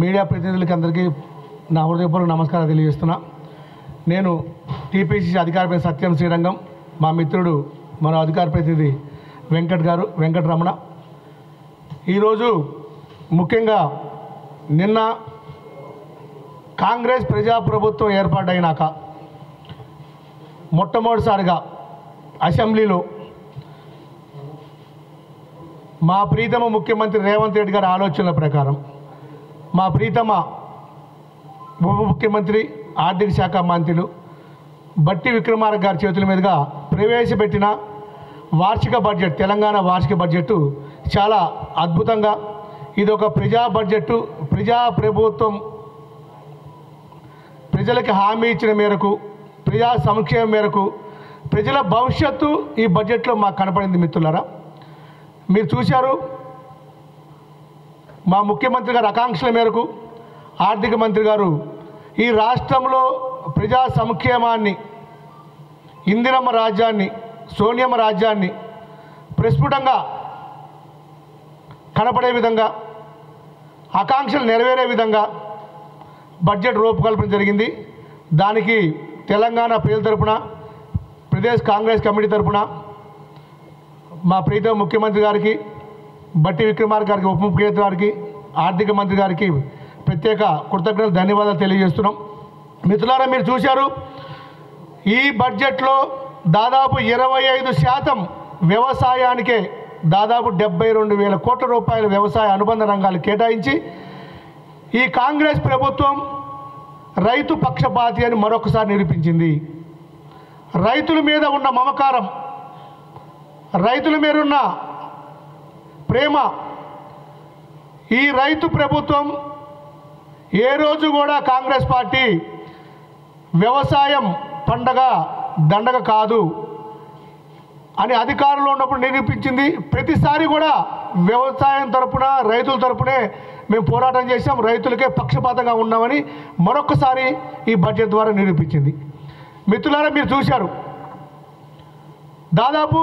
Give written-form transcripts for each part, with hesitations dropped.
Media ప్రతినిధులకి అందరికీ నా హృదయపూర్వక నమస్కారం తెలియజేస్తున్నా. నేను టీపీసీసీ అధికార ప్రతినిధి సత్యం శ్రీరంగం, మా మిత్రుడు మన అధికార ప్రతినిధి వెంకటరమణ. ఈరోజు ముఖ్యంగా నిన్న కాంగ్రెస్ ప్రజాప్రభుత్వం ఏర్పాటైనాక మొట్టమొదటిసారిగా అసెంబ్లీలో మా ప్రీతమ ముఖ్యమంత్రి రేవంత్ రెడ్డి గారి ఆలోచనల ప్రకారం మా ప్రీతమ ఉప ముఖ్యమంత్రి ఆర్థిక శాఖ మంత్రులు బట్టి విక్రమార్క గారి చేతుల మీదుగా ప్రవేశపెట్టిన వార్షిక బడ్జెట్, తెలంగాణ వార్షిక బడ్జెట్ చాలా అద్భుతంగా, ఇది ఒక ప్రజా బడ్జెట్. ప్రజా ప్రభుత్వం ప్రజలకు హామీ ఇచ్చిన మేరకు, ప్రజా సంక్షేమం మేరకు, ప్రజల భవిష్యత్తు ఈ బడ్జెట్లో మాకు కనపడింది. మిత్రులారా, మీరు చూశారు, మా ముఖ్యమంత్రి గారి ఆకాంక్షల మేరకు ఆర్థిక మంత్రి గారు ఈ రాష్ట్రంలో ప్రజా సంక్షేమాన్ని, ఇందిరమ్మ రాజ్యాన్ని, సోనియమ్మ రాజ్యాన్ని ప్రస్ఫుటంగా కనపడే విధంగా, ఆకాంక్షలు నెరవేరే విధంగా బడ్జెట్ రూపకల్పన జరిగింది. దానికి తెలంగాణ ప్రజల తరపున, ప్రదేశ్ కాంగ్రెస్ కమిటీ తరపున మా ప్రీతమ ముఖ్యమంత్రి గారికి, బట్టి విక్రమార్క గారికి, ఉప ముఖ్యమంత్రి గారికి, ఆర్థిక మంత్రి గారికి ప్రత్యేక కృతజ్ఞతలు, ధన్యవాదాలు తెలియజేస్తున్నాం. మిత్రులారా, మీరు చూశారు, ఈ బడ్జెట్లో దాదాపు 25% వ్యవసాయానికే దాదాపు 72,000 కోట్ల రూపాయల వ్యవసాయ అనుబంధ రంగాలు కేటాయించి ఈ కాంగ్రెస్ ప్రభుత్వం రైతు పక్షపాతి అని మరొకసారి నిరూపించింది. రైతుల మీద ఉన్న మమకారం, రైతుల మీద ఉన్న ప్రేమ, ఈ రైతు ప్రభుత్వం ఏ రోజు కూడా కాంగ్రెస్ పార్టీ వ్యవసాయం పండగ దండగ కాదు అని అధికారంలో ఉన్నప్పుడు నిరూపించింది. ప్రతిసారి కూడా వ్యవసాయం తరపున, రైతుల తరపునే మేము పోరాటం చేశాం, రైతులకే పక్షపాతంగా ఉన్నామని మరొకసారి ఈ బడ్జెట్ ద్వారా నిరూపించింది. మిత్రులారా, మీరు చూశారు, దాదాపు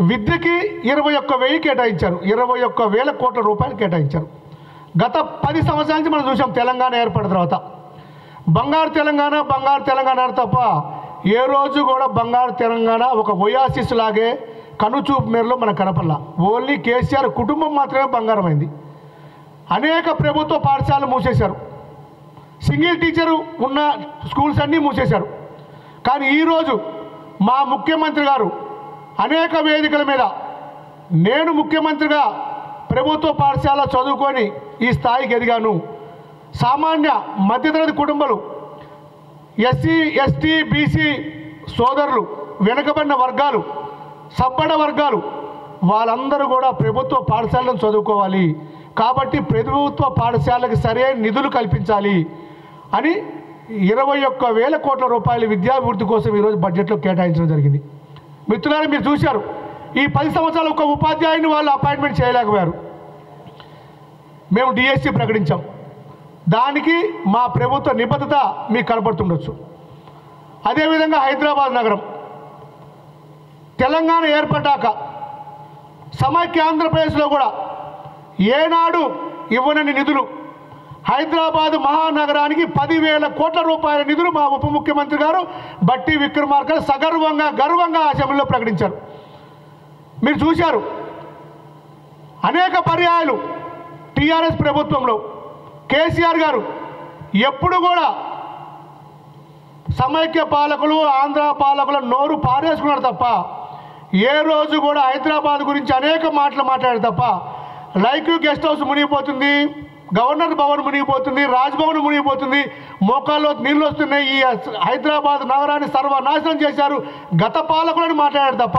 విద్యకి 21,000 కేటాయించారు, 21,000 కోట్ల రూపాయలు కేటాయించారు. గత 10 సంవత్సరాల నుంచి మనం చూసాం, తెలంగాణ ఏర్పడిన తర్వాత బంగారు తెలంగాణ తప్ప ఏ రోజు కూడా బంగారు తెలంగాణ ఒక ఒయాసిస్ లాగే కనుచూపు మేరలో మనకు కనపడలా. ఓన్లీ కేసీఆర్ కుటుంబం మాత్రమే బంగారమైంది. అనేక ప్రభుత్వ పాఠశాలలు మూసేశారు, సింగిల్ టీచరు ఉన్న స్కూల్స్ అన్నీ మూసేశారు. కానీ ఈరోజు మా ముఖ్యమంత్రి గారు అనేక వేదికల మీద, నేను ముఖ్యమంత్రిగా ప్రభుత్వ పాఠశాల చదువుకొని ఈ స్థాయికి ఎదిగాను, సామాన్య మధ్యతరగతి కుటుంబాలు, ఎస్సీ ఎస్టీ బీసీ సోదరులు, వెనుకబడిన వర్గాలు, సబ్బడ వర్గాలు, వాళ్ళందరూ కూడా ప్రభుత్వ పాఠశాలను చదువుకోవాలి, కాబట్టి ప్రభుత్వ పాఠశాలకు సరైన నిధులు కల్పించాలి అని 21,000 కోట్ల రూపాయల విద్యాభివృద్ధి కోసం ఈరోజు బడ్జెట్లో కేటాయించడం జరిగింది. మిత్రులారా, మీరు చూశారు, ఈ 10 సంవత్సరాలు ఒక ఉపాధ్యాయుని వాళ్ళు అపాయింట్మెంట్ చేయలేకపోయారు. మేము డిఎస్సి ప్రకటించాం, దానికి మా ప్రభుత్వ నిబద్ధత మీకు కనపడుతుండొచ్చు. అదేవిధంగా హైదరాబాద్ నగరం తెలంగాణ ఏర్పడ్డాక సమైక్య ఆంధ్రప్రదేశ్లో కూడా ఏనాడు ఇవ్వనని నిధులు, హైదరాబాద్ మహానగరానికి 10,000 కోట్ల రూపాయల నిధులు మా ఉప ముఖ్యమంత్రి గారు బట్టి విక్రమార్క గర్వంగా అసెంబ్లీలో ప్రకటించారు. మీరు చూశారు, అనేక పర్యాయాలు టీఆర్ఎస్ ప్రభుత్వంలో కేసీఆర్ గారు ఎప్పుడు కూడా సమైక్య పాలకులు, ఆంధ్ర పాలకుల నోరు పారేసుకున్నారు తప్ప ఏ రోజు కూడా హైదరాబాద్ గురించి అనేక మాటలు మాట్లాడారు తప్ప, లైక్ గెస్ట్ హౌస్ మునిగిపోతుంది, గవర్నర్ భవన్ మునిగిపోతుంది, రాజ్భవన్ మునిగిపోతుంది, మోకాల్లో నీళ్ళు వస్తున్నాయి, ఈ హైదరాబాద్ నగరాన్ని సర్వనాశనం చేశారు గత పాలకులని మాట్లాడారు తప్ప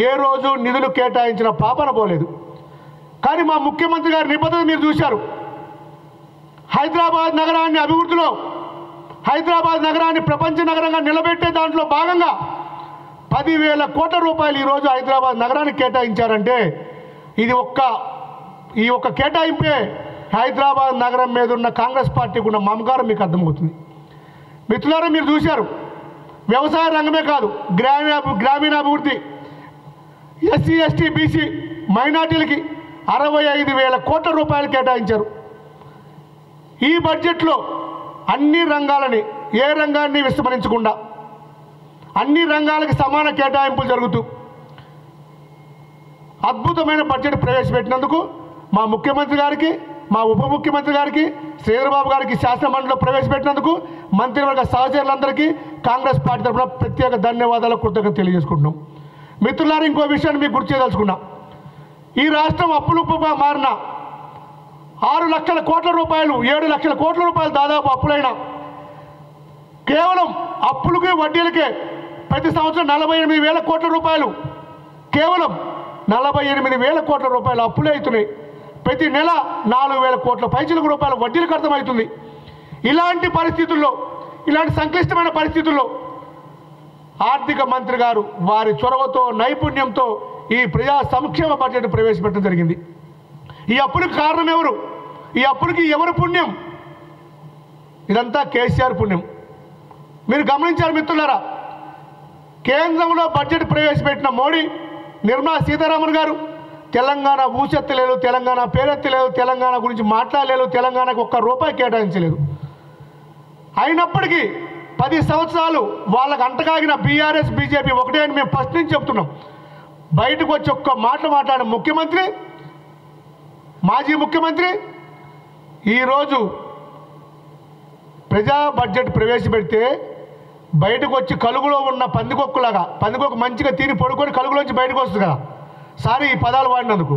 ఏ రోజు నిధులు కేటాయించిన పాపన పోలేదు. కానీ మా ముఖ్యమంత్రి గారి నిబద్ధత మీరు చూశారు. హైదరాబాద్ నగరాన్ని అభివృద్ధిలో, హైదరాబాద్ నగరాన్ని ప్రపంచ నగరంగా నిలబెట్టే దాంట్లో భాగంగా 10,000 కోట్ల రూపాయలు ఈరోజు హైదరాబాద్ నగరానికి కేటాయించారంటే ఈ ఒక్క కేటాయింపే హైదరాబాద్ నగరం మీద ఉన్న కాంగ్రెస్ పార్టీకి ఉన్న మమకారం మీకు అర్థమవుతుంది. మిత్రులారా, మీరు చూశారు, వ్యవసాయ రంగమే కాదు, గ్రామీణాభివృద్ధి, ఎస్సీ ఎస్టీ బీసీ మైనార్టీలకి 65,000 కోట్ల రూపాయలు కేటాయించారు. ఈ బడ్జెట్లో అన్ని రంగాలని, ఏ రంగాన్ని విస్మరించకుండా అన్ని రంగాలకి సమాన కేటాయింపులు జరుగుతూ అద్భుతమైన బడ్జెట్ ప్రవేశపెట్టినందుకు మా ముఖ్యమంత్రి గారికి, మా ఉప ముఖ్యమంత్రి గారికి, శ్రీధరబాబు గారికి శాసనమండలిలో ప్రవేశపెట్టినందుకు మంత్రివర్గ సహచరులందరికీ కాంగ్రెస్ పార్టీ తరఫున ప్రత్యేక ధన్యవాదాలు, కృతజ్ఞతలు తెలియజేసుకుంటున్నాం. మిత్రులారా, ఇంకో విషయాన్ని మీకు గుర్తు చేయదలుచుకున్నా. ఈ రాష్ట్రం అప్పులుగా మారిన 6 లక్షల కోట్ల రూపాయలు, 7 లక్షల కోట్ల రూపాయలు దాదాపు అప్పులైన కేవలం అప్పులకి వడ్డీలకే ప్రతి సంవత్సరం 48,000 కోట్ల రూపాయలు, కేవలం 48,000 కోట్ల రూపాయలు అప్పులే అవుతున్నాయి. ప్రతి నెల 4,000 కోట్ల పైచిలకు రూపాయల వడ్డీలకు అర్థమవుతుంది. ఇలాంటి పరిస్థితుల్లో, ఇలాంటి సంక్లిష్టమైన పరిస్థితుల్లో ఆర్థిక మంత్రి గారు వారి చొరవతో, నైపుణ్యంతో ఈ ప్రజా సంక్షేమ బడ్జెట్ ప్రవేశపెట్టడం జరిగింది. ఈ అప్పులకు కారణం ఎవరు? ఈ అప్పులకి ఎవరు పుణ్యం? ఇదంతా కేసీఆర్ పుణ్యం. మీరు గమనించారు మిత్రులారా, కేంద్రంలో బడ్జెట్ ప్రవేశపెట్టిన మోడీ, నిర్మలా సీతారామన్ గారు తెలంగాణ ఊసెత్తలేదు, తెలంగాణ పేరెత్తలేదు, తెలంగాణ గురించి మాట్లాడలేదు, తెలంగాణకు ₹1 కేటాయించలేదు. అయినప్పటికీ 10 సంవత్సరాలు వాళ్ళకు అంటకాగిన బీఆర్ఎస్, బీజేపీ ఒకటే అని మేము ఫస్ట్ నుంచి చెప్తున్నాం. బయటకు వచ్చి ఒక్క మాట మాట్లాడిన ముఖ్యమంత్రి, మాజీ ముఖ్యమంత్రి ఈరోజు ప్రజా బడ్జెట్ ప్రవేశపెడితే బయటకు వచ్చి కలుగులో ఉన్న పందికొక్కులాగా, పందికొక్కు మంచిగా తిని పడుకొని కలుగులోంచి బయటకు వస్తుంది కదా, సారీ ఈ పదాలు వాడినందుకు,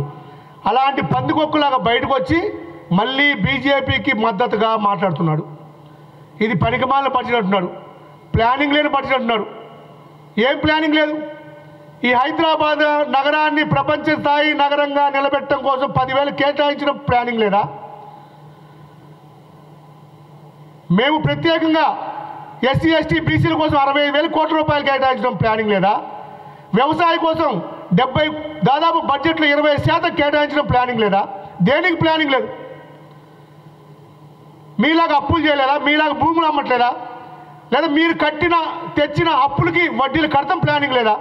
అలాంటి పందికొక్కులాగా బయటకు వచ్చి మళ్ళీ బీజేపీకి మద్దతుగా మాట్లాడుతున్నాడు. ఇది పనికిమాలిన బడ్జెట్ అంటున్నాడు, ప్లానింగ్ లేని బడ్జెట్ అంటున్నాడు. ఏం ప్లానింగ్ లేదు? ఈ హైదరాబాద్ నగరాన్ని ప్రపంచ స్థాయి నగరంగా నిలబెట్టడం కోసం 10,000 కేటాయించడం ప్లానింగ్ లేదా? మేము ప్రత్యేకంగా ఎస్సీ, ఎస్టీ, బీసీల కోసం 65,000 కోట్ల రూపాయలు కేటాయించడం ప్లానింగ్ లేదా? వ్యవసాయం కోసం దాదాపు బడ్జెట్లో 20% కేటాయించడం ప్లానింగ్ లేదా? దేనికి ప్లానింగ్ లేదు? మీలాగా అప్పులు చేయలేదా? మీలాగా భూములు అమ్మట్లేదా? లేదా మీరు తెచ్చిన అప్పులకి వడ్డీలు కడతాం ప్లానింగ్ లేదా?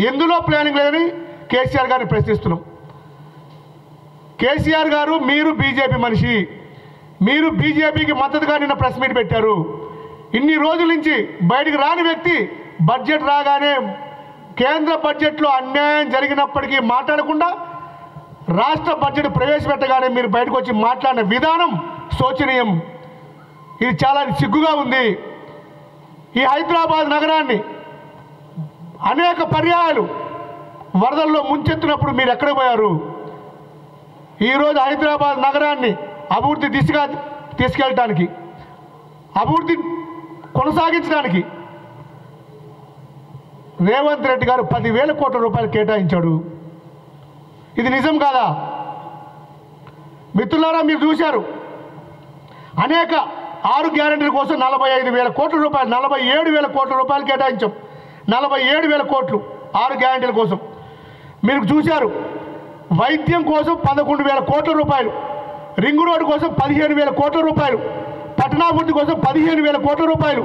ఎందులో ప్లానింగ్ లేదని కేసీఆర్ గారిని ప్రశ్నిస్తున్నాం. కేసీఆర్ గారు, మీరు బీజేపీ మనిషి, మీరు బీజేపీకి మద్దతుగా నిన్న ప్రెస్ మీట్ పెట్టారు. ఇన్ని రోజుల నుంచి బయటికి రాని వ్యక్తి బడ్జెట్ రాగానే కేంద్ర బడ్జెట్లో అన్యాయం జరిగినప్పటికీ మాట్లాడకుండా రాష్ట్ర బడ్జెట్ ప్రవేశపెట్టగానే మీరు బయటకు వచ్చి మాట్లాడిన విధానం శోచనీయం. ఇది చాలా సిగ్గుగా ఉంది. ఈ హైదరాబాద్ నగరాన్ని అనేక పర్యాయాలు వరదల్లో ముంచెత్తినప్పుడు మీరు ఎక్కడ పోయారు? ఈరోజు హైదరాబాద్ నగరాన్ని అభివృద్ధి దిశగా తీసుకెళ్ళటానికి, అభివృద్ధి కొనసాగించడానికి రేవంత్ రెడ్డి గారు 10,000 కోట్ల రూపాయలు కేటాయించాడు. ఇది నిజం కాదా? మిత్రులారా, మీరు చూశారు, అనేక 6 గ్యారెంటీల కోసం 45,000 కోట్ల రూపాయలు, 47,000 కోట్ల రూపాయలు కేటాయించాం. 47,000 కోట్లు 6 గ్యారెంటీల కోసం. మీరు చూశారు, వైద్యం కోసం 11,000 కోట్ల రూపాయలు, రింగ్ రోడ్డు కోసం 15,000 కోట్ల రూపాయలు, పట్టణాభివృద్ధి కోసం 15,000 కోట్ల రూపాయలు,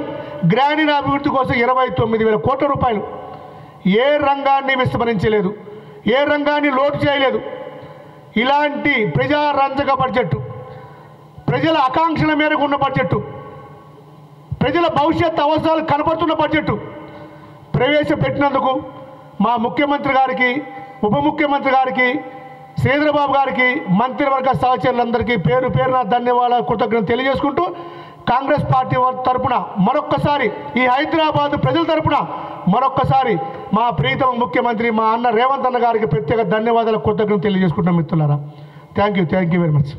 గ్రామీణ అభివృద్ధి కోసం 29,000 కోట్ల రూపాయలు. ఏ రంగాన్ని విస్మరించలేదు, ఏ రంగాన్ని లోటు చేయలేదు. ఇలాంటి ప్రజారంజక బడ్జెట్, ప్రజల ఆకాంక్షల మేరకు ఉన్న బడ్జెట్, ప్రజల భవిష్యత్ అవసరాలు కనపడుతున్న బడ్జెట్ ప్రవేశపెట్టినందుకు మా ముఖ్యమంత్రి గారికి, ఉప ముఖ్యమంత్రి గారికి, శ్రీధరబాబు గారికి, మంత్రివర్గ సహచరులందరికీ పేరు పేరున ధన్యవాదాలు, కృతజ్ఞతలు తెలియజేసుకుంటూ కాంగ్రెస్ పార్టీ తరపున మరొక్కసారి, ఈ హైదరాబాద్ ప్రజల తరపున మరొక్కసారి మా ప్రీతమ ముఖ్యమంత్రి మా అన్న రేవంత్ అన్న గారికి ప్రత్యేక ధన్యవాదాలు, కృతజ్ఞతలు తెలియజేసుకుంటున్నాం. మిత్రులారా, థ్యాంక్ యూ వెరీ మచ్.